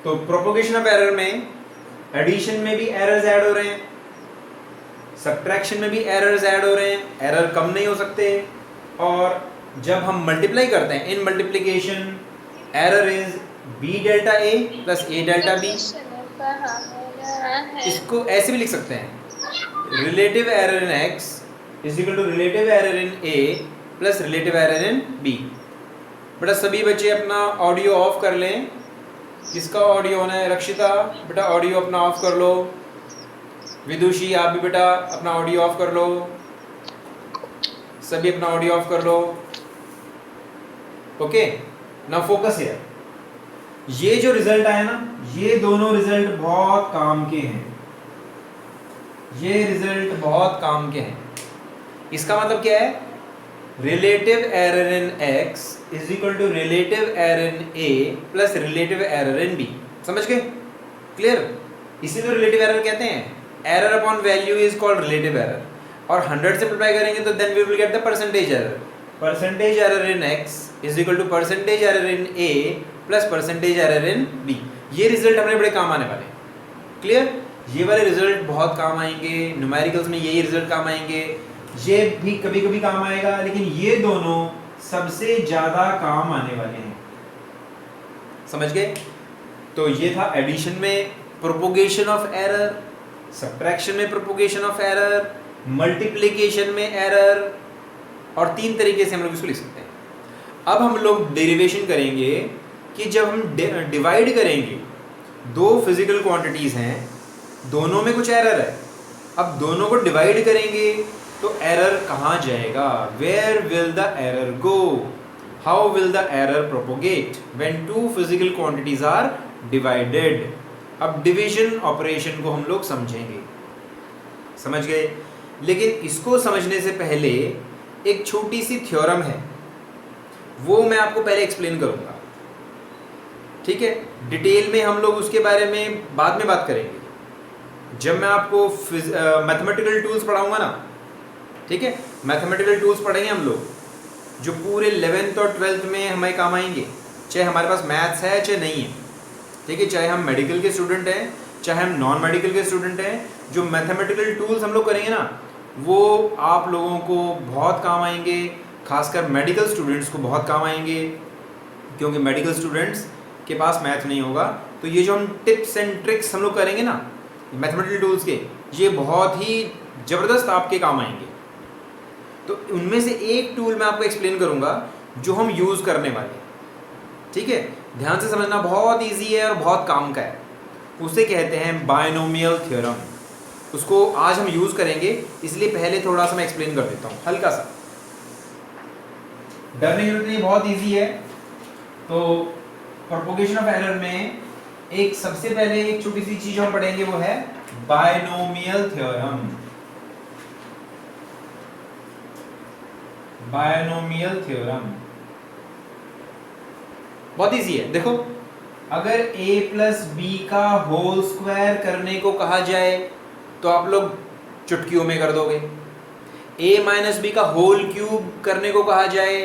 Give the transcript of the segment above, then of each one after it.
तो propagation of error में addition में भी एरर्स ऐड हो रहे हैं, सब्ट्रैक्शन में भी एरर्स ऐड हो रहे हैं, एरर कम नहीं हो सकते। और जब हम मल्टीप्लाई करते हैं, in multiplication error is B delta A plus A delta B. इसको ऐसे भी लिख सकते हैं, relative error in x is equal to relative error in A plus relative error in B. बेटा सभी बच्चे अपना ऑडियो ऑफ कर लें। किसका ऑडियो ऑन है? रक्षिता बेटा ऑडियो अपना ऑफ कर लो। विदुषी आप भी बेटा अपना ऑडियो ऑफ कर लो। सभी अपना ऑडियो ऑफ कर लो। Okay, now focus here. ये जो रिजल्ट आया ना, ये दोनों रिजल्ट बहुत काम के हैं। ये रिजल्ट बहुत काम के हैं। इसका मतलब क्या है? Relative error in x is equal to relative error in a plus relative error in b। समझ गए? क्लियर? इसी को रिलेटिव एरर कहते हैं। Error upon value is called relative error. और 100 से मल्टीप्लाई करेंगे तो then we will get the percentage error. Percentage error in x is equal to percentage error in a plus percentage error in b। ये result हमारे बड़े काम आने वाले हैं। क्लियर? ये वाले रिजल्ट बहुत काम आएंगे। न्यूमेरिकल्स में यही रिजल्ट काम आएंगे। ये भी कभी कभी काम आएगा, लेकिन ये दोनों सबसे ज्यादा काम आने वाले हैं। समझ गए? तो ये था एडिशन में प्रोपोगेशन ऑफ एरर, सब्ट्रैक्शन में प्रोपोगेशन ऑफ एरर, मल्टीप्लिकेशन में एरर, और 3 तरीके से हम लोग इसको लिख सकते हैं। अब हम लोग डेरिवेशन करेंगे कि जब हम डिवाइड करेंगे, 2 फिजिकल क्वांटिटीज हैं, दोनों में कुछ एरर है। अब दोनों को डिवाइड करेंगे तो एरर कहाँ जाएगा? Where will the error go? How will the error propagate when 2 physical quantities are divided? अब डिवीजन ऑपरेशन को हम लोग समझेंगे। समझ गए? लेकिन इसको समझने से पहले एक छोटी सी थ्योरम है, वो मैं आपको पहले एक्सप्लेन करूंगा। ठीक है? डिटेल में हम लोग उसके बारे में बाद में बात करेंगे, जब मैं आपको मैथमेटिकल टूल्स पढ़ाऊंगा ना। ठीक है? मैथमेटिकल टूल्स पढ़ेंगे हम लोग, जो पूरे 11th और 12th में हमें काम आएंगे, चाहे हमारे पास मैथ्स है चाहे नहीं है। ठीक है? चाहे हम मेडिकल के स्टूडेंट हैं चाहे हम नॉन मेडिकल के स्टूडेंट हैं, जो मैथमेटिकल टूल्स हम लोग करेंगे ना, वो आप लोगों को बहुत काम आएंगे। खासकर मेडिकल स्टूडेंट्स को बहुत काम आएंगे, क्योंकि मेडिकल स्टूडेंट्स के पास मैथ नहीं होगा। तो ये जो हम टिप्स एंड ट्रिक्स हम लोग करेंगे ना मैथमेटिकल टूल्स के, ये बहुत ही ज़बरदस्त आपके काम आएंगे। तो उनमें से एक टूल मैं आपको एक्सप्लेन करूंगा जो हम यूज़ करने वाले हैं। ठीक है? ध्यान से समझना, बहुत इजी है और बहुत काम का है। उसे कहते हैं बायनोमियल थ्योरम। उसको आज हम यूज़ करेंगे, इसलिए पहले थोड़ा सा मैं एक्सप्लेन कर देता हूँ, हल्का सा। डरने की जरूरत नहीं, बहुत इजी है। तो प्रोपोगेशन ऑफ एरर में एक सबसे पहले एक छोटी सी चीज हम पढ़ेंगे, वो है बायनोमियल थ्योरम। बायनोमियल थ्योरम बहुत इजी है। देखो, अगर a प्लस बी का होल स्क्वायर करने को कहा जाए तो आप लोग चुटकियों में कर दोगे। a माइनस बी का होल क्यूब करने को कहा जाए,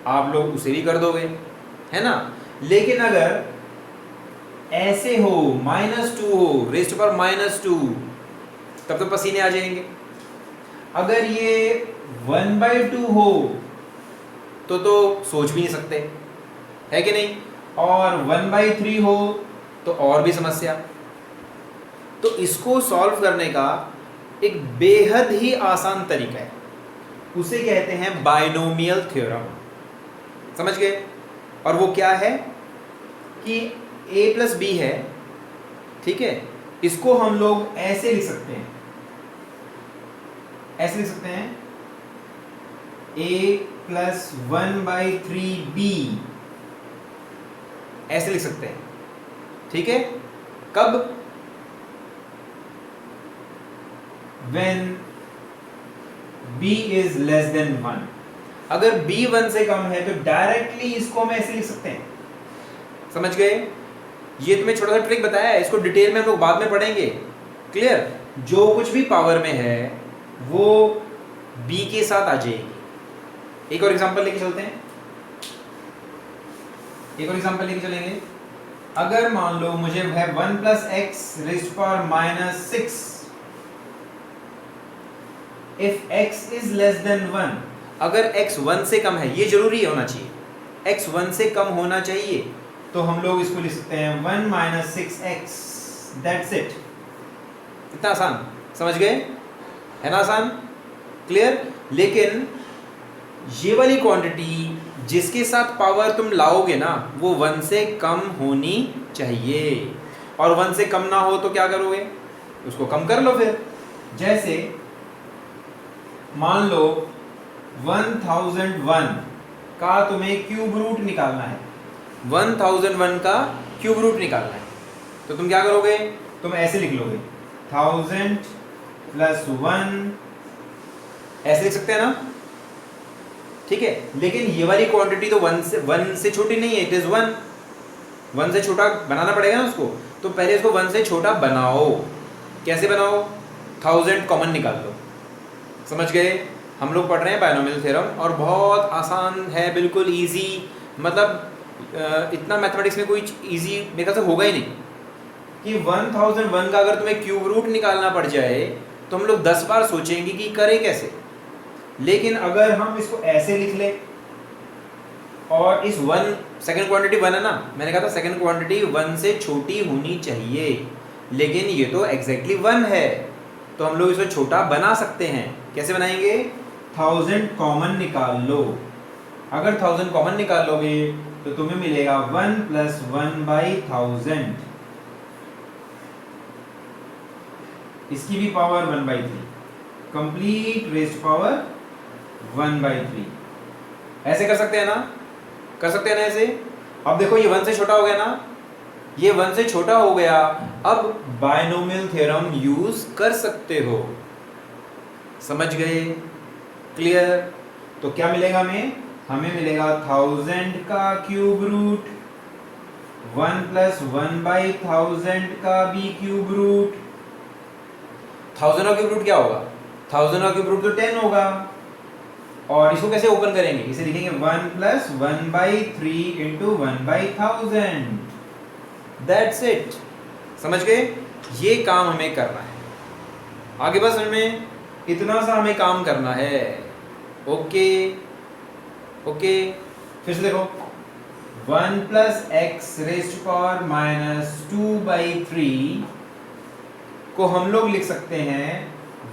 आप लोग उसे भी कर दोगे, है ना? लेकिन अगर ऐसे हो, -2 हो, रेज़्ड पावर -2, तब तो पसीने आ जाएंगे। अगर ये 1/2 हो तो सोच भी नहीं सकते, है कि नहीं? और 1/3 हो तो और भी समस्या। तो इसको सॉल्व करने का एक बेहद ही आसान तरीका है, उसे कहते हैं बायनोमियल थ्योरम। समझ गए? और वो क्या है कि a प्लस बी है, ठीक है? इसको हम लोग ऐसे लिख सकते हैं, ऐसे लिख सकते हैं, a प्लस 1/3b, ऐसे लिख सकते हैं। ठीक है? कब? when b is less than 1। अगर b 1 से कम है तो डायरेक्टली इसको हम ऐसे लिख सकते हैं। समझ गए? ये तुम्हें छोटा सा ट्रिक बताया है, इसको डिटेल में हम लोग बाद में पढ़ेंगे। क्लियर? जो कुछ भी पावर में है वो b के साथ आ जाएगी। एक और एग्जांपल लेके चलते हैं, एक और एग्जांपल लेके चलेंगे। अगर मान लो मुझे है 1 plus x raised power minus 6, if x is less than 1, अगर x 1 से कम है, ये जरूरी होना चाहिए, x 1 से कम होना चाहिए, तो हम लोग इसको लिख सकते हैं 1 माइनस 6x, दैट्स इट। इतना आसान, समझ गए? है ना आसान? क्लियर? लेकिन ये वाली क्वांटिटी जिसके साथ पावर तुम लाओगे ना, वो 1 से कम होनी चाहिए, और 1 से कम ना हो तो क्या करोगे? उसको कम कर लो फिर। जैसे मान लो 1001 का तुम्हें क्यूब रूट निकालना है, 1001 का क्यूब रूट निकालना है, तो तुम क्या करोगे? तुम ऐसे लिख लोगे 1000 प्लस 1, ऐसे लिख सकते हैं ना? ठीक है, लेकिन ये वाली क्वांटिटी तो 1 से छोटी नहीं है, इट इज 1 से छोटा बनाना पड़ेगा ना उसको, तो पहले इसको 1 से छोटा बनाओ। कैसे बनाओ? 1000 कॉमन निकाल लो। समझ गए? हम लोग पढ़ रहे हैं बायनोमियल थ्योरम, और बहुत आसान है, बिल्कुल इजी, मतलब इतना मैथमेटिक्स में कोई इजी मेरे ख्याल से होगा ही नहीं कि 1001 का अगर तुम्हें क्यूब रूट निकालना पड़ जाए तो हम लोग 10 बार सोचेंगे कि करें कैसे। लेकिन अगर हम इसको ऐसे लिख ले, और इस 1 सेकंड क्वांटिटी 1 है ना, मैंने कहा था सेकंड क्वांटिटी 1 से छोटी होनी चाहिए, लेकिन ये तो एग्जैक्टली 1 है, तो हम लोग इसको छोटा बना सकते हैं। कैसे बनाएंगे? 1000 कॉमन निकाल लो। अगर 1000 कॉमन निकाल लोगे तो तुम्हें मिलेगा 1 प्लस 1/1000, इसकी भी पावर 1/3, कंप्लीट रेज़्ड पावर 1/3। ऐसे कर सकते हैं ना? कर सकते हैं ना ऐसे? अब देखो ये 1 से छोटा हो गया ना, ये 1 से छोटा हो गया, अब बायनोमियल थ्योरम यूज कर सकते हो। समझ गए? क्लियर? तो क्या मिलेगा हमें मिलेगा 1000 का क्यूब रूट, 1 प्लस 1/1000 का भी क्यूब रूट। 1000 का क्यूब रूट क्या होगा? 1000 का क्यूब रूट तो 10 होगा, और इसको कैसे ओपन करेंगे? इसे लिखेंगे 1 प्लस 1/3 इंटू 1/1000, दैट्स इट। समझ गए? ये काम हमें करना है, आगे बस हमें इतना सा हमें काम करना है। ओके ओके, फिर से देखो 1 plus x raised power minus 2/3 को हम लोग लिख सकते हैं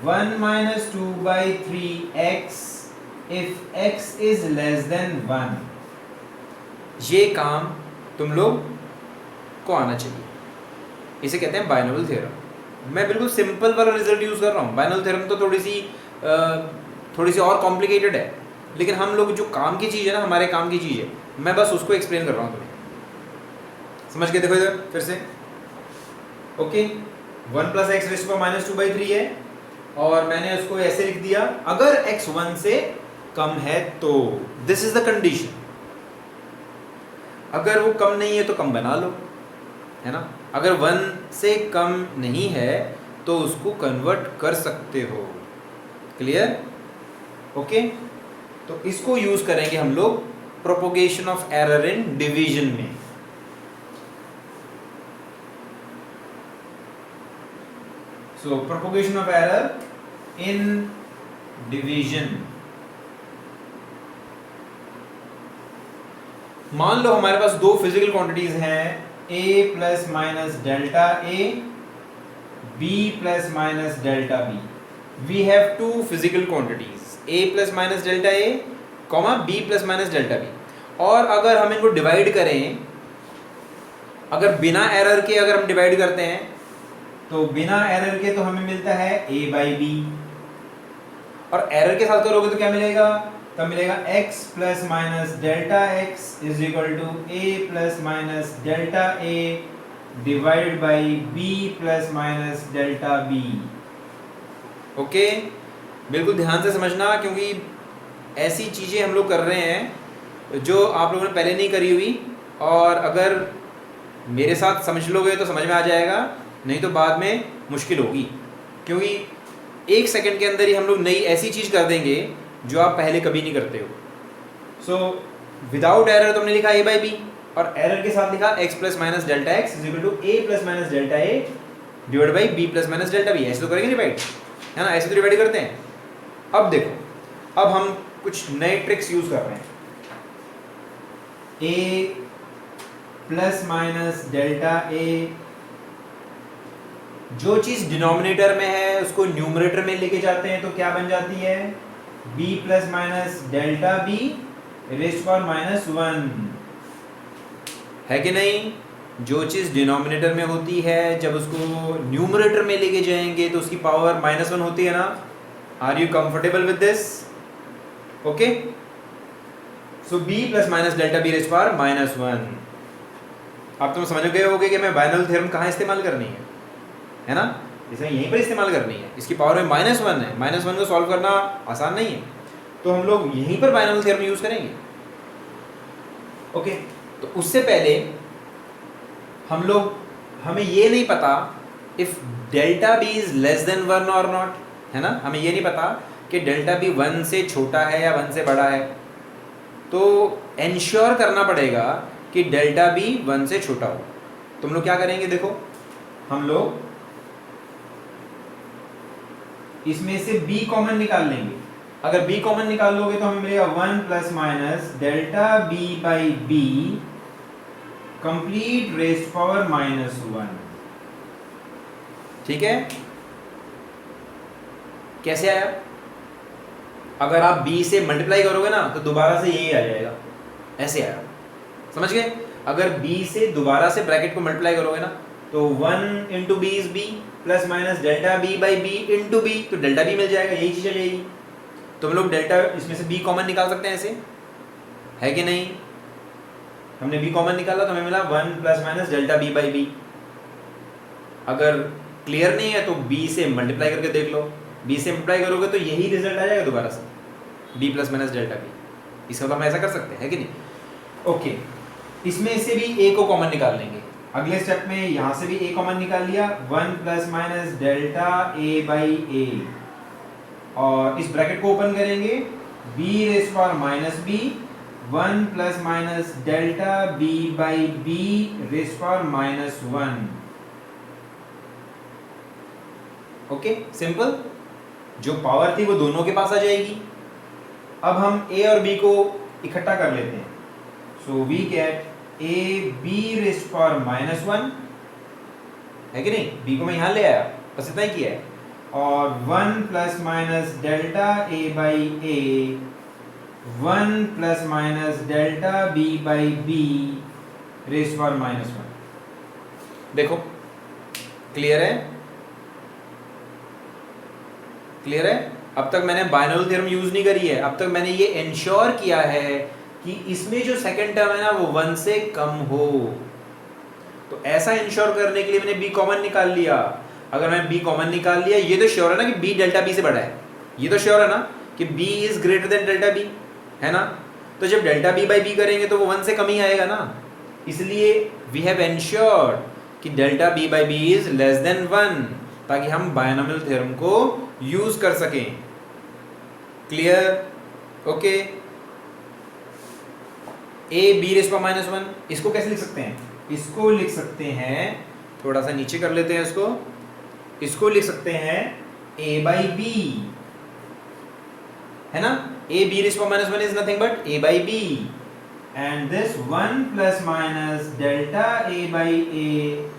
1 minus 2/3x if x is less than 1। ये काम तुम लोग को आना चाहिए, इसे कहते हैं बायनोमियल थ्योरम। मैं बिल्कुल सिंपल वाला रिजल्ट यूज कर रहा हूँ, बायनोमियल थ्योरम तो थोड़ी सी और कॉम्प्लिकेटेड है, लेकिन हम लोग जो काम की चीज़ है ना, हमारे काम की चीज़ है, मैं बस उसको एक्सप्लेन कर रहा हूँ तुम्हें। समझ के देखो इधर फिर से। Okay, 1 plus x raised power minus 2/3 है, और मैंने उसको ऐसे लिख दिया, अगर x 1 से कम है तो दिस इज द कंडीशन। अगर वो कम नहीं है तो कम बना लो, है ना? अगर 1 से कम नहीं है तो उसको कन्वर्ट कर सकते हो। क्लियर? ओके, तो इसको यूज करेंगे हम लोग propagation of error in division में। So propagation of error in division. मान लो हमारे पास दो फिजिकल क्वांटिटीज हैं, a plus minus delta a, b plus minus delta b। We have two physical quantities, a plus minus delta a, b plus minus delta b। और अगर हम इनको डिवाइड करें, अगर बिना एरर के अगर हम डिवाइड करते हैं, तो बिना एरर के तो हमें मिलता है a/b, और एरर के साथ करोगे तो क्या मिलेगा? तब मिलेगा x plus minus delta x is equal to a plus minus delta a divide by b plus minus delta b। Okay, बिल्कुल ध्यान से समझना, क्योंकि ऐसी चीज़ें हम लोग कर रहे हैं जो आप लोगों ने पहले नहीं करी हुई, और अगर मेरे साथ समझ लोगे तो समझ में आ जाएगा, नहीं तो बाद में मुश्किल होगी, क्योंकि 1 सेकंड के अंदर ही हम लोग नई ऐसी चीज़ कर देंगे जो आप पहले कभी नहीं करते हो। सो विदाउट एरर तुमने लिखा a/b, और एरर के साथ लिखा x plus minus delta x is equal to a plus minus delta A divide by b plus minus delta B. ऐसे तो करेंगे डिवाइड, है ना, ऐसे तो डिवाइड करते हैं। अब देखो, अब हम कुछ नए ट्रिक्स यूज कर रहे हैं। a प्लस माइनस डेल्टा ए, जो चीज डिनोमिनेटर में है उसको न्यूमरेटर में लेके जाते हैं तो क्या बन जाती है, b plus minus delta B raise power minus 1, है कि नहीं। जो चीज डिनोमिनेटर में होती है जब उसको न्यूमरेटर में लेके जाएंगे तो उसकी पावर -1 होती है ना। Are you comfortable with this? Okay, so b plus minus delta B raise power -1। अब तुम समझ गए होगे कि मैं बाइनोमियल थ्योरम कहाँ इस्तेमाल करनी है ना, इसे यहीं पर इस्तेमाल करनी है। इसकी पावर में -1 है, -1 को सॉल्व करना आसान नहीं है, तो हम लोग यहीं पर बाइनोमियल थ्योरम यूज करेंगे। ओके, तो उससे पहले हमें ये नहीं पता if delta b is less than 1 और नॉट, है ना। हमें ये नहीं पता कि डेल्टा बी 1 से छोटा है या 1 से बड़ा है, तो एंश्योर करना पड़ेगा कि डेल्टा बी 1 से छोटा हो। तुम लोग क्या करेंगे, देखो हम लोग इसमें से b कॉमन निकाल लेंगे। अगर b कॉमन निकाल लोगे तो हमें मिलेगा 1 plus minus delta b by b complete raise power -1। ठीक है, कैसे आया? अगर आप b से मल्टीप्लाई करोगे ना तो दोबारा से यही आ जाएगा, ऐसे आया, समझ गए। अगर b से दोबारा से ब्रैकेट को मल्टीप्लाई करोगे ना तो 1 into b is b plus minus delta b by b into b, तो डेल्टा b मिल जाएगा, यही चीज आ जाएगी। तो हम लोग डेल्टा इसमें से b कॉमन निकाल सकते हैं, ऐसे है कि नहीं। हमने b कॉमन निकाला तो हमें मिला 1 plus minus delta b by b. अगर क्लियर नहीं है तो b से मल्टीप्लाई करके देख लो, b से मल्टीप्लाई करोगे तो यही रिजल्ट आ जाएगा दोबारा से, b plus minus delta b। इसका तो हम ऐसा कर सकते हैं, है कि नहीं। ओके, इसमें से भी a को कॉमन निकाल लेंगे। अगले स्टेप में यहाँ से भी a कॉमन निकाल लिया, 1 plus minus delta a by A, और इस ब्रैकेट को ओपन करेंगे, b raise power minus b, 1 plus minus delta b by b raise power -1। Okay, simple. जो पावर थी वो दोनों के पास आ जाएगी। अब हम a और b को इकट्ठा कर लेते हैं, so we get a b raise power -1, है कि नहीं। b को मैं यहाँ ले आया, बस इतना ही किया है, और 1 plus minus delta a by a, 1 plus minus delta b by b raise power -1। देखो क्लियर है, क्लियर है। अब तक मैंने बाइनोमियल थ्योरम यूज नहीं करी है, अब तक मैंने ये इंश्योर किया है कि इसमें जो सेकंड टर्म है ना वो 1 से कम हो। तो ऐसा इंश्योर करने के लिए मैंने b कॉमन निकाल लिया। अगर मैं b कॉमन निकाल लिया, ये तो श्योर है ना कि b डेल्टा b से बड़ा है, ये तो श्योर है ना कि b is greater than delta b, है ना। तो जब डेल्टा b बाई बी करेंगे तो वो 1 से कम ही आएगा ना, इसलिए वी हैव एंश्योर्ड कि delta b by b is less than 1, ताकि हम बाइनोमियल थ्योरम को यूज कर सकें। Clear? Okay, a b raise power -1, इसको कैसे लिख सकते हैं? इसको लिख सकते हैं, थोड़ा सा नीचे कर लेते हैं इसको लिख सकते हैं a बाई बी, है ना। a b raise power -1 is nothing but a by B, and this 1 plus minus delta a by A.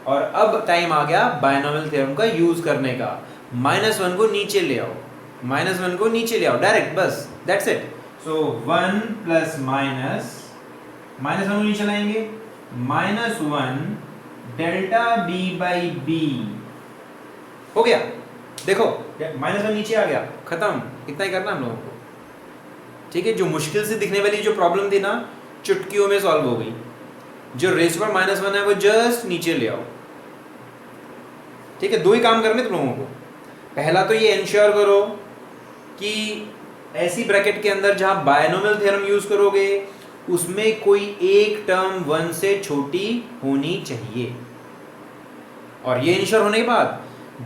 और अब टाइम आ गया बाइनोमियल थ्योरम का यूज करने का। -1 को नीचे ले आओ, -1 को नीचे ले आओ डायरेक्ट, बस that's it. So 1 plus minus -1 को नीचे लाएंगे, -1 डेल्टा b बाई बी हो गया। देखो -1 नीचे आ गया, खत्म। इतना ही करना हम लोगों को, ठीक है। जो मुश्किल से दिखने वाली जो प्रॉब्लम थी ना, चुटकियों में सॉल्व हो गई। जो रेज़ पावर -1 है वो जस्ट नीचे ले आओ, ठीक है। दो ही काम करने तुम लोगों को। पहला तो ये इंश्योर करो कि ऐसी ब्रैकेट के अंदर जहां बाइनोमियल थ्योरम यूज करोगे उसमें कोई एक टर्म 1 से छोटी होनी चाहिए। और ये इंश्योर होने के बाद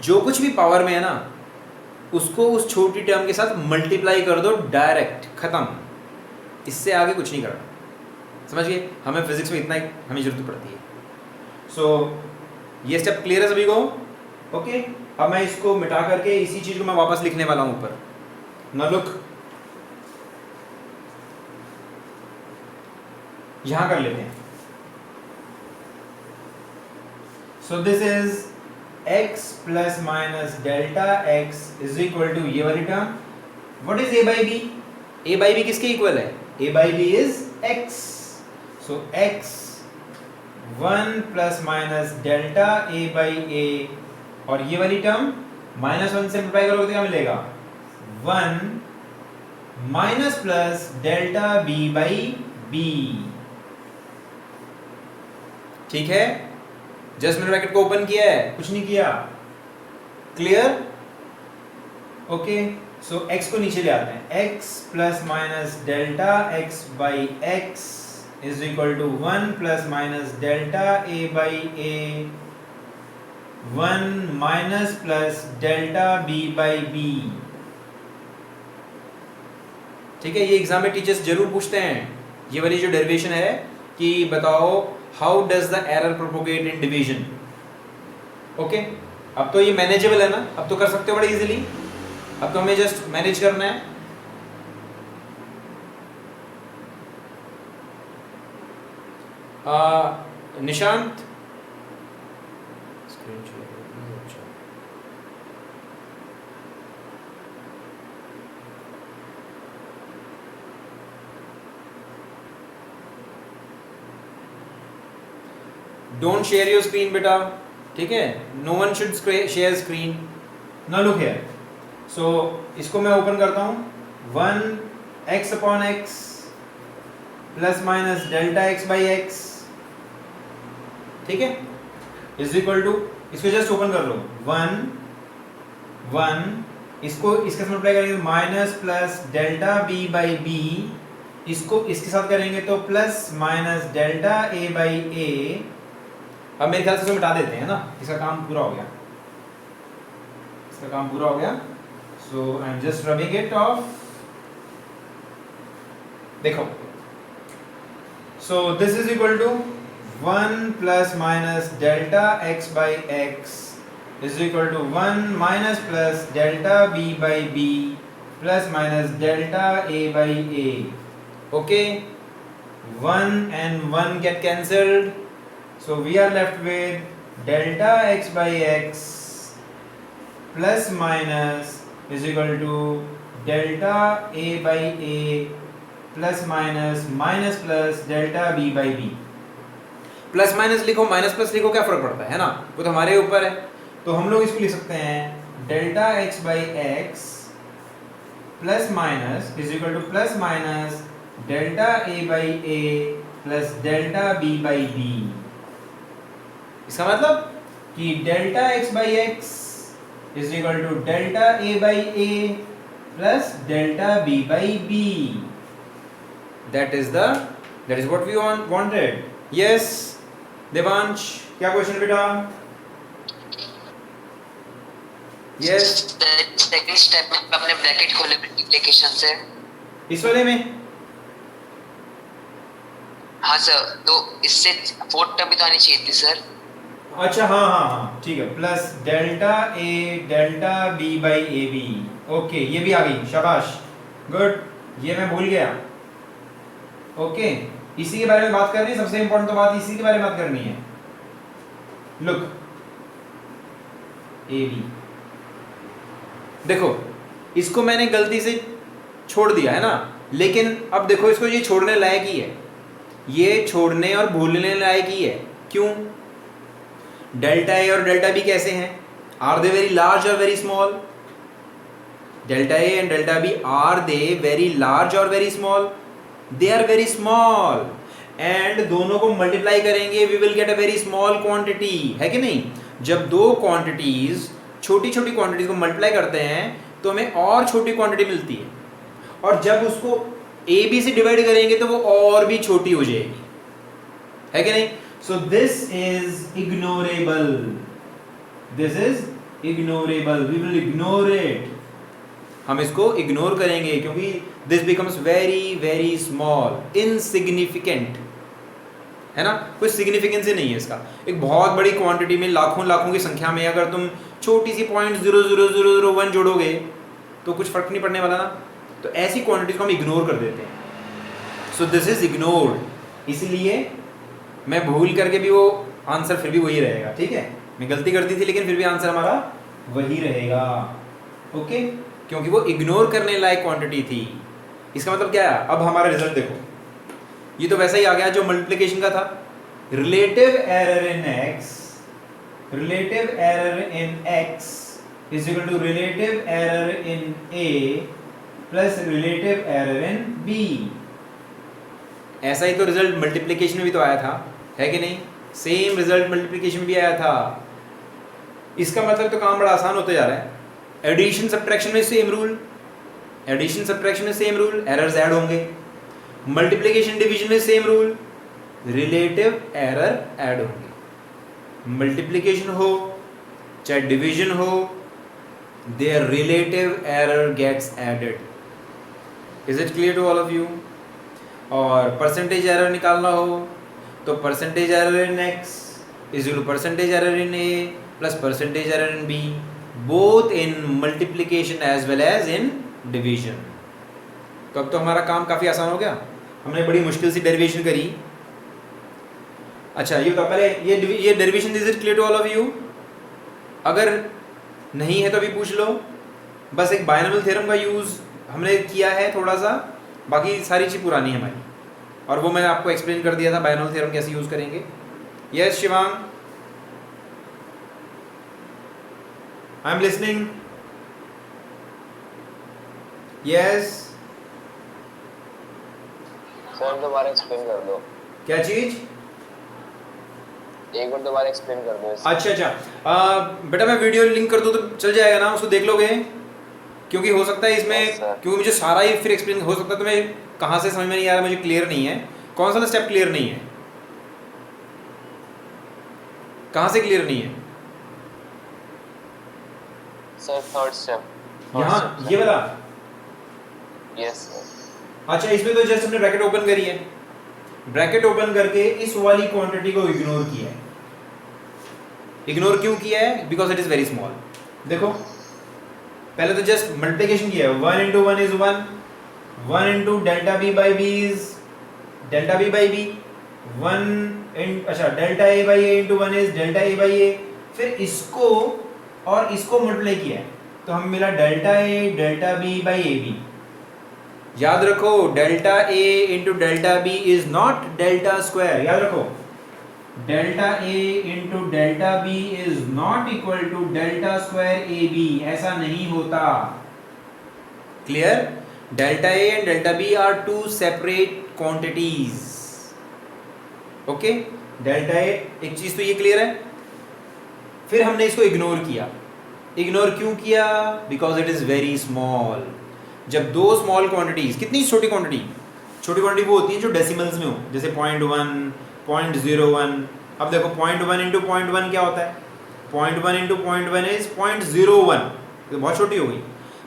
जो कुछ भी पावर में है ना उसको उस छोटी टर्म के साथ मल्टीप्लाई कर दो डायरेक्ट, खत्म। इससे आगे कुछ नहीं करना, समझ गए? हमें फिजिक्स में इतना ही हमें जरूरत पड़ती है। सो ये स्टेप क्लियर है सभी को? ओके, अब मैं इसको मिटा करके इसी चीज को मैं वापस लिखने वाला हूं ऊपर। ना लुक, यहां कर लेते हैं। So this is x plus minus delta x is equal to ये वाली term. What is a by b? a by b किसके इक्वल है? a by b is x। So x 1 plus minus delta a by a, और ये वाली term -1 से multiply करोगे तो क्या मिलेगा? 1 minus plus delta b by b। ठीक है, जस्ट मैंने ब्रैकेट को ओपन किया है, कुछ नहीं किया। क्लियर? ओके, सो x को नीचे ले आते हैं। x plus minus delta x by x is equal to 1 plus minus delta a by a, 1 minus plus delta b by b। ठीक है, ये एग्जाम में टीचर्स जरूर पूछते हैं ये वाली जो डेरिवेशन है कि बताओ how does the error propagate in division. Okay, अब तो ये मैनेजेबल है ना, अब तो कर सकते हो बड़े इजीली। अब तो हमें जस्ट मैनेज करना है। Nishant, don't share your screen बेटा, ठीक है? No one should share screen. ना लुक हियर। सो इसको मैं ओपन करता हूं। 1 x upon x plus minus delta x by x, ठीक है, इज इक्वल टू, इसको जस्ट ओपन कर लो। 1 इसको इसके साथ मल्टीप्लाई करेंगे minus plus delta b by b, इसको इसके साथ करेंगे तो plus minus delta a by a। अब मेरे ख्याल से इसको मिटा देते हैं ना, इसका काम पूरा हो गया, इसका काम पूरा हो गया। So I am just rubbing it off. देखो, so this is equal to 1 plus minus delta x by x is equal to 1 minus plus delta b by b plus minus delta a by a। Okay, 1 and 1 get cancelled, so we are left with delta x by x plus minus is equal to delta a by a plus minus minus plus delta b by b। Plus minus लिखो, minus plus लिखो, क्या फर्क पड़ता है ना, वो तो हमारे ऊपर है। तो हम लोग इसको लिख सकते हैं delta x by x plus minus is equal to plus minus delta a by a plus delta b by b। इसका मतलब कि delta x by x is equal to delta a by a plus delta b by b। that is what we wanted। yes Devansh, क्या question बेटा? yes second step में अपने bracket खोले multiplication से, इस वाले में। हाँ सर, तो इससे फोर्थ टर्म भी तो आनी चाहिए थी सर। अच्छा, हाँ हाँ हाँ, ठीक है, plus delta a delta b by a b. Okay, ये भी आ गई, शाबाश, गुड, ये मैं भूल गया। ओके, इसी के बारे में बात करनी है, सबसे इंपॉर्टेंट तो बात इसी के बारे में बात करनी है। लुक, ए बी, देखो इसको मैंने गलती से छोड़ दिया है ना, लेकिन अब देखो इसको ये छोड़ने लायक ही है, ये छोड़ने और भूलने लायक ही है। क्यों? डेल्टा ए और डेल्टा बी कैसे हैं? आर दे वेरी लार्ज और very small? Delta A and delta B, are they very large और very small? They are very small, and दोनों को मल्टीप्लाई करेंगे we will get a very small quantity, है कि नहीं? जब दो क्वांटिटीज, छोटी छोटी क्वांटिटीज को मल्टीप्लाई करते हैं तो हमें और छोटी क्वांटिटी मिलती है, और जब उसको ए बी से डिवाइड करेंगे तो वो और भी छोटी हो जाएगी, है कि नहीं? So this is ignorable, this is ignorable, we will ignore it, हम इसको इग्नोर करेंगे क्योंकि this becomes very very small, insignificant, है ना, कोई सिग्निफिकेंस ही नहीं है इसका। एक बहुत बड़ी क्वांटिटी में लाखों लाखों की संख्या में अगर तुम छोटी सी 0.00001 जोड़ोगे तो कुछ फर्क नहीं पड़ने वाला ना। तो ऐसी क्वांटिटीज को हम इग्नोर कर देते हैं। सो दिस इज इग्नोर्ड, इसलिए मैं भूल करके भी वो आंसर फिर भी वही रहेगा। ठीक है, मैं गलती कर दी थी लेकिन फिर भी आंसर हमारा वही रहेगा। ओके, क्योंकि वो इग्नोर करने लायक क्वांटिटी थी। इसका मतलब क्या है, अब हमारा रिजल्ट देखो, ये तो वैसा ही आ गया जो मल्टीप्लिकेशन का था। Relative error in x, relative error in x is equal to relative error in a plus relative error in b। ऐसा ही तो रिजल्ट मल्टीप्लिकेशन में भी तो आया था, है कि नहीं? सेम रिजल्ट मल्टीप्लिकेशन भी आया था। इसका मतलब तो काम बड़ा आसान होता जा रहा है। एडिशन सब्ट्रैक्शन में सेम रूल, एडिशन सब्ट्रैक्शन में सेम रूल, एरर्स ऐड होंगे। मल्टीप्लिकेशन डिवीजन में same rule, relative error add होंगे। मल्टीप्लिकेशन हो चाहे डिवीजन हो, there relative error gets added. Is it clear to all of you? और percentage error निकालना हो तो percentage error in x is equal to percentage error in a plus percentage error in b, both in multiplication as well as in division. तो अब तो हमारा काम काफ़ी आसान हो गया। हमने बड़ी मुश्किल सी डेरिवेशन करी। अच्छा ये बताओ पहले, ये derivation is it clear to all of you? अगर नहीं है तो अभी पूछ लो। बस एक बायनोमियल थ्योरम का यूज़ हमने किया है थोड़ा सा, बाकी सारी चीज़ पुरानी है हमारी, और वो मैंने आपको एक्सप्लेन कर दिया था बायनोमियल थ्योरम कैसे यूज़ करेंगे। Yes Shivang, I am listening. Yes sir दोबारा एक्सप्लेन कर दो। क्या चीज़? एक बार दोबारा एक्सप्लेन कर दो। अच्छा, बेटा मैं वीडियो लिंक कर दूँ तो चल जाएगा ना, उसको देख लोगे? क्योंकि हो सकता है इसमें, क्योंकि मुझे सारा ही फिर एक्सप्लेन हो सकता है, तो मैं कहाँ से समझ में नहीं आ रहा, मुझे क्लियर नहीं है। कौन सा स्टेप क्लियर नहीं है? कहाँ से क्लियर नहीं है? सर थर्ड स्टेप यहाँ ये वाला। Yes sir. अच्छा, इसमें तो जस्ट हमने ब्रैकेट ओपन करी है, ब्रैकेट ओपन करके इस वाली क्वांटिटी को इग्नोर किया है। इग्नोर क्यों किया है? Because it is very small. देखो पहले तो जस्ट मल्टीप्लिकेशन किया है, 1 into 1 is 1, 1 into delta b by b is delta b by b, 1 in अच्छा delta a by a into 1 is delta a by a। फिर इसको और इसको मल्टीप्लाई किया है तो हमें मिला delta a delta b by a b। याद रखो delta a into delta b is not delta square. याद रखो delta a into delta b is not equal to delta square ab, ऐसा नहीं होता। Clear? Delta a and delta b are two separate quantities। Okay, delta a, एक चीज तो ये clear है। फिर हमने इसको इग्नोर किया। इग्नोर क्यों किया? Because it is very small. जब दो स्मॉल क्वांटिटीज, कितनी छोटी क्वांटिटी, छोटी क्वांटिटी वो होती है जो डेसिमल्स में हो, जैसे 0.1, 0.01। अब देखो 0.1 इंटू 0.1 क्या होता है? 0.1 इंटू 0.1 इज 0.01, तो बहुत छोटी हो गई।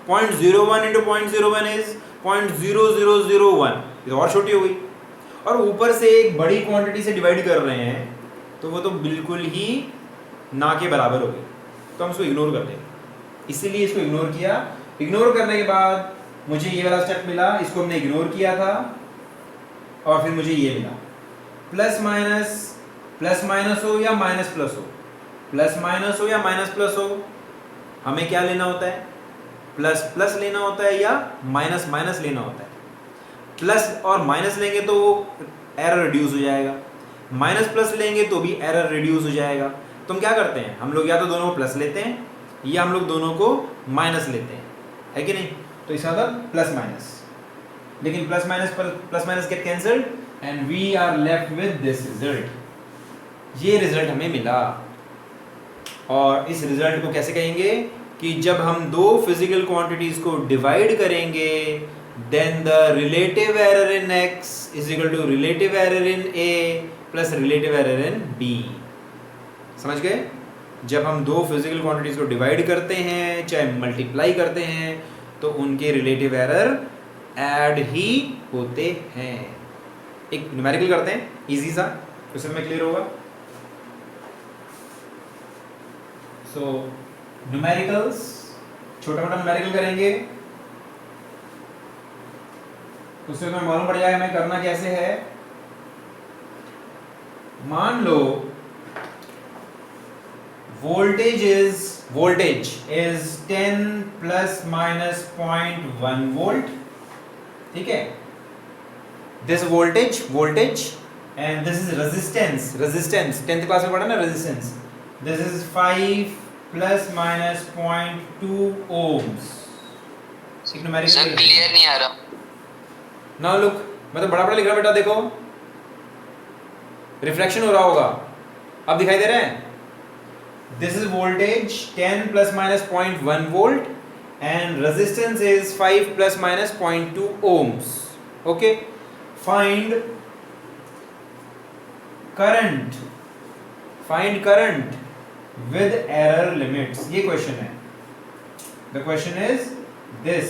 0.01 इंटू 0.01 इज 0.0001, ये और छोटी हो गई। और ऊपर से एक बड़ी क्वांटिटी से डिवाइड कर रहे हैं तो वो तो बिल्कुल ही ना के बराबर हो गई, तो हम इसको इग्नोर कर देंगे। इसीलिए इसको इग्नोर किया। इग्नोर करने के बाद मुझे ये वाला स्टेप मिला, इसको हमने इग्नोर किया था, और फिर मुझे ये मिला। प्लस माइनस हो या माइनस प्लस हो, प्लस माइनस हो या माइनस प्लस हो, हमें क्या लेना होता है? प्लस प्लस लेना होता है या माइनस माइनस लेना होता है। प्लस और माइनस लेंगे तो एरर रिड्यूस हो जाएगा, माइनस प्लस लेंगे तो भी एरर रिड्यूस हो जाएगा। तो हम क्या करते हैं, हम लोग या तो दोनों को प्लस लेते हैं या हम लोग दोनों को माइनस लेते हैं, है कि नहीं? तो इसका मतलब प्लस माइनस, लेकिन plus minus get cancelled and we are left with this result. ये रिजल्ट हमें मिला। और इस रिजल्ट को कैसे कहेंगे कि जब हम दो फिजिकल क्वांटिटीज को डिवाइड करेंगे, then the relative error in x is equal to relative error in a plus relative error in b। समझ गए? जब हम दो फिजिकल क्वांटिटीज को डिवाइड करते हैं, चाहे मल्टीप्लाई करते हैं, तो उनके रिलेटिव एरर ऐड ही होते हैं। एक न्यूमेरिकल करते हैं इजी सा, तो सब में क्लियर होगा। सो न्यूमेरिकल्स, छोटा मोटा न्यूमेरिकल करेंगे, उससे हमें मालूम पड़ जाएगा हमें करना कैसे है। मान लो voltage is 10 plus minus 0.1 volt, ठीक है। this voltage and this is resistance 10th class में पढ़ा ना resistance, this is 5 plus minus 0.2 ohms। Sir numerical clear नहीं आ रहा। नाउ लुक, मैं तो बड़ा बड़ा लिख रहा बेटा, देखो रिफ्लेक्शन हो रहा होगा, अब दिखाई दे रहे हैं। This is voltage 10 plus minus 0.1 volt and resistance is 5 plus minus 0.2 ohms. Okay, find current with error limits, ये क्वेश्चन है। The question is this,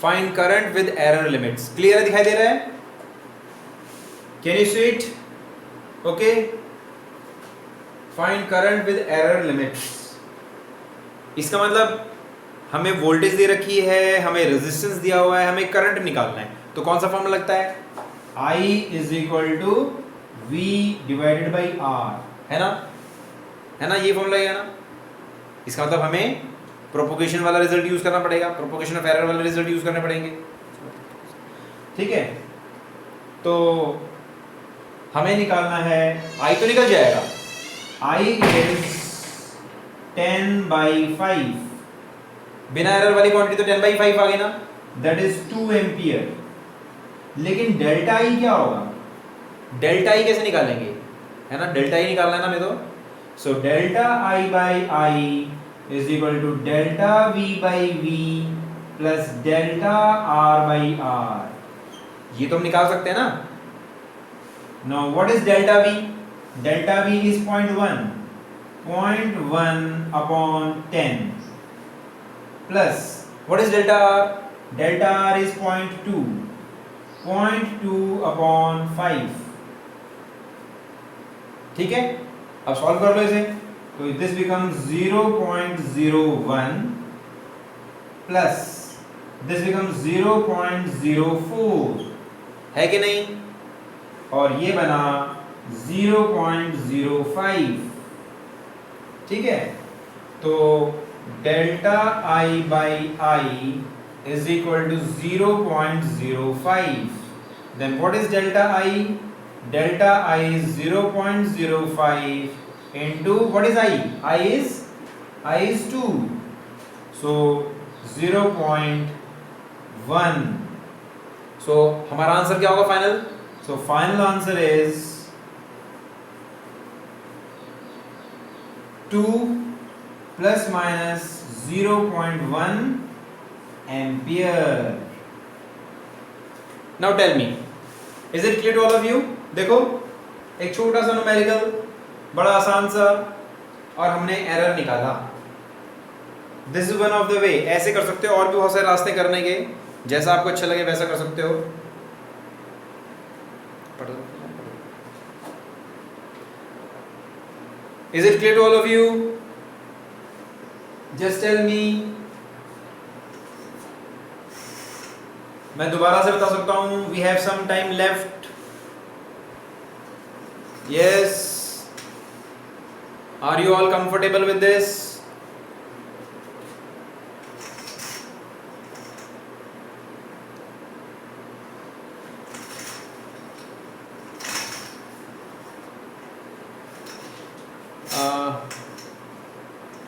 find current with error limits। Clear दिखाई दे रहा है? Can you see it? Okay, find current with error limits। इसका मतलब हमें voltage दे रखी है, हमें रेजिस्टेंस दिया हुआ है, हमें करंट निकालना है, तो कौन सा फॉर्मूला लगता है? I is equal to V divided by R, है ना ये फॉर्मूला है ना। इसका मतलब हमें प्रोपोगेशन वाला रिजल्ट यूज करना पड़ेगा, प्रोपोगेशन ऑफ एरर वाले रिजल्ट यूज करने पड़ेंगे, ठीक है। तो हमें निकालना है, I तो निकल जाएगा, I is 10 by 5, बिना एरर वाली क्वांटिटी तो 10 by 5 आ गई ना, दैट इज 2 एम्पियर। लेकिन डेल्टा आई क्या होगा? डेल्टा आई कैसे निकालेंगे, है ना, डेल्टा आई निकालना है ना हमें तो। So delta I by I is equal to delta V by V plus delta R by R, ये तो हम निकाल सकते हैं ना। Now what is delta V? Delta V is 0.1 upon 10 plus what is delta R? Delta R is 0.2 upon 5, ठीक है। अब सॉल्व कर लो इसे, तो this becomes 0.01 plus this becomes 0.04, है कि नहीं, और ये बना 0.05, ठीक है। तो delta I by I is equal to 0.05, then what is delta I? Delta I is 0.05 into what is I? I is 2, so 0.1। So हमारा आंसर क्या होगा final? So final answer is 2 plus minus 0.1 ampere। Now tell me, is it clear to all of you? देखो, एक छोटा सा numerical, बड़ा आसान सा, और हमने एरर निकाला। This is one of the way, ऐसे कर सकते हो, और भी बहुत सारे रास्ते करने के, जैसा आपको अच्छा लगे वैसा कर सकते हो। Is it clear to all of you? Just tell me। मैं दोबारा से बता सकता हूँ, we have some time left। Yes, are you all comfortable with this?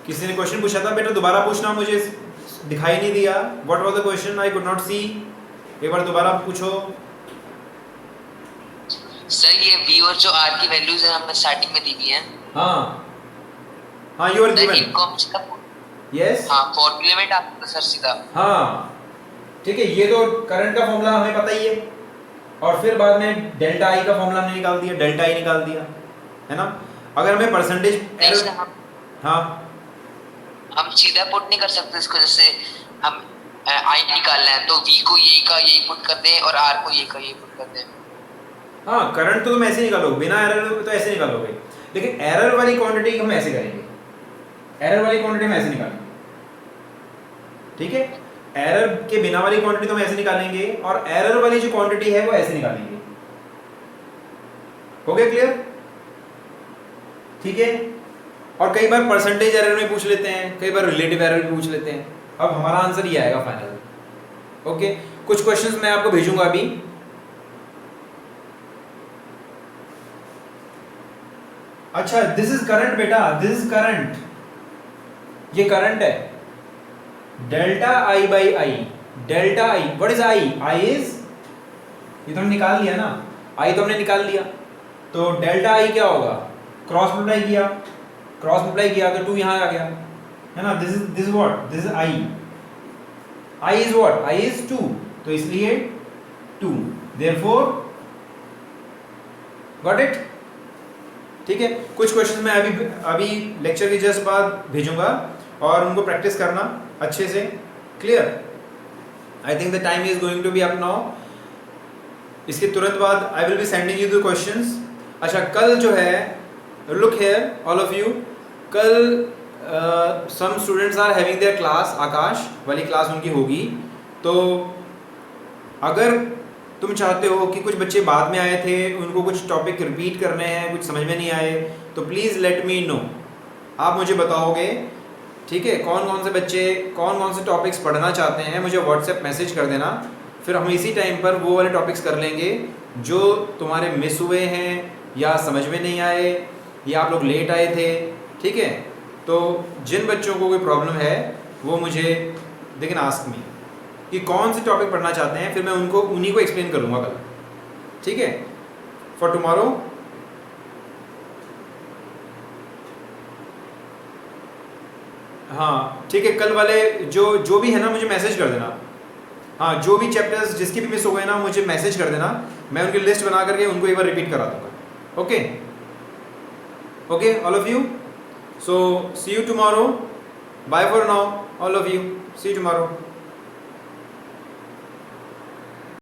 किसी ने क्वेश्चन पूछा था, बेटा दोबारा पूछना, मुझे दिखाई नहीं दिया। What was the question? I could not see. एक बार दोबारा पूछो। सर ये V और जो R की वैल्यूज है हमने स्टार्टिंग में दी हुई हैं। हाँ यू आर गिवन। इनको हम सीधा यस, हाँ फॉर्मूले में डालते सर सीधा। हाँ ठीक है, ये तो करंट का फॉर्मूला हमें पता ही है, और फिर बाद में डेल्टा आई का फॉर्मूला हमने निकाल दिया, डेल्टा आई निकाल दिया, है ना। अगर हमें परसेंटेज एरर, हाँ हम सीधा पुट नहीं कर सकते इसको, जैसे हम आई निकालना है तो V को ये का यही पुट कर दें और R को ये का ये पुट कर दें। हाँ करंट तो तुम ऐसे निकालोगे, बिना एरर तो ऐसे निकालोगे, लेकिन एरर वाली क्वांटिटी हम ऐसे करेंगे, एरर वाली क्वांटिटी हम ऐसे निकालेंगे, ठीक है। एरर के बिना वाली क्वांटिटी तो हम ऐसे निकालेंगे और एरर वाली जो क्वांटिटी है वो ऐसे निकालेंगे। हो गया क्लियर? ठीक है। और कई बार परसेंटेज एरर में पूछ लेते हैं, कई बार रिलेटिव एरर में पूछ लेते हैं। अब हमारा आंसर ये आएगा फाइनल। ओके, कुछ क्वेश्चंस मैं आपको भेजूंगा अभी। अच्छा, दिस इज करंट बेटा, दिस इज करंट, ये करंट है। Delta I by I, delta I, what is I? I is, ये तो हमने निकाल लिया ना, आई तो हमने निकाल लिया, तो डेल्टा आई क्या होगा? क्रॉस मल्टीप्लाई किया, क्रॉस मल्टीप्लाई किया तो 2 यहाँ आ गया, है ना। This is what? This is I, I is what? I is 2, तो इसलिए 2, देयरफॉर गॉट इट। ठीक है, कुछ क्वेश्चन मैं अभी लेक्चर के जस्ट बाद भेजूंगा और उनको प्रैक्टिस करना अच्छे से। Clear? I think the time is going to be up now. इसके तुरंत बाद I will be sending you the questions. अच्छा, कल जो है, look here all of you, कल some students are having their class, Aakash वाली क्लास उनकी होगी। तो अगर तुम चाहते हो कि कुछ बच्चे बाद में आए थे, उनको कुछ टॉपिक रिपीट करने हैं, कुछ समझ में नहीं आए, तो प्लीज़ लेट मी नो, आप मुझे बताओगे। ठीक है, कौन कौन से बच्चे कौन कौन से टॉपिक्स पढ़ना चाहते हैं, मुझे व्हाट्सएप मैसेज कर देना, फिर हम इसी टाइम पर वो वाले टॉपिक्स कर लेंगे जो तुम्हारे मिस हुए हैं या समझ में नहीं आए या आप लोग लेट आए थे। ठीक है, तो जिन बच्चों को कोई प्रॉब्लम है वो मुझे दे कैन आस्क मी कि कौन से टॉपिक पढ़ना चाहते हैं, फिर मैं उन्हीं को एक्सप्लेन करूँगा कल। ठीक है, फॉर टुमारो। हाँ ठीक है, कल वाले जो भी है ना, मुझे मैसेज कर देना। हाँ, जो भी चैप्टर्स जिसके भी मिस हो गए ना, मुझे मैसेज कर देना, मैं उनकी लिस्ट बना करके उनको एक बार रिपीट करा दूँगा। Okay okay all of you, so see you tomorrow, bye for now all of you, see you tomorrow.